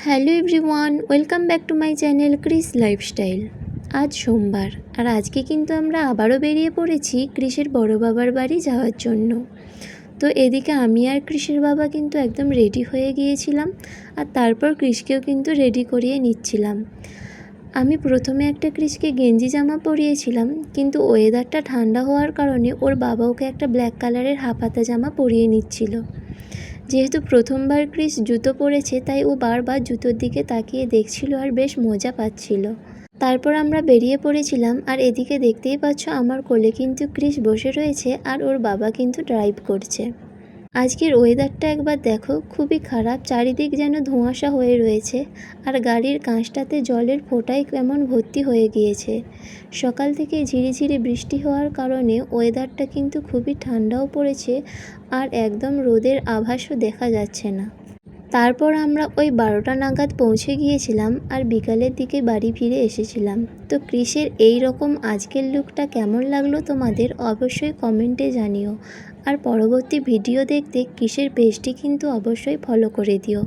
Hello everyone, welcome back to my channel Chris lifestyle. আজ সোমবার আর আজকে কিন্তু আমরা আবারও বেরিয়ে পড়েছি ক্রিসের বড় বাবার বাড়ি যাওয়ার জন্য। তো এদিকে আমি আর ক্রিসের বাবা কিন্তু একদম রেডি হয়ে গিয়েছিলাম আর তারপর ক্রিসকেও কিন্তু রেডি করিয়ে নিচ্ছিলাম। আমি প্রথমে একটা ক্রিসকে গেঞ্জি জামা পরিয়েছিলাম, কিন্তু ওয়েদারটা ঠান্ডা হওয়ার কারণে ওর বাবা ওকে একটা ব্ল্যাক কালারের হাফ হাতা জামা পরিয়ে নিচ্ছিল। যেহেতু প্রথমবার ক্রিস জুতো পরেছে তাই ও বারবার জুতোর দিকে তাকিয়ে দেখছিল আর বেশ মজা পাচ্ছিল। তারপর আমরা বেরিয়ে পড়েছিলাম আর এদিকে দেখতেই পাচ্ছ আমার কোলে কিন্তু ক্রিস বসে রয়েছে আর ওর বাবা কিন্তু ড্রাইভ করছে। আজকের ওয়েদারটা একবার দেখো, খুবই খারাপ, চারিদিক যেন ধোঁয়াশা হয়ে রয়েছে আর গাড়ির কাঁচটাতে জলের ফোঁটায় কেমন ভর্তি হয়ে গিয়েছে। সকাল থেকে ঝিরিঝিরি বৃষ্টি হওয়ার কারণে ওয়েদারটা কিন্তু খুবই ঠান্ডাও পড়েছে আর একদম রোদের আভাসও দেখা যাচ্ছে না। তারপর আমরা ওই 12টা নাগাদ পৌঁছে গিয়েছিলাম আর বিকালের দিকে বাড়ি ফিরে এসেছিলাম। তো ক্রিসের এই রকম আজকের লুকটা কেমন লাগলো তোমাদের অবশ্যই কমেন্টে জানিও। আর পরবর্তী ভিডিও দেখতে ক্রিসের পেজটি কিন্তু অবশ্যই ফলো করে দিও।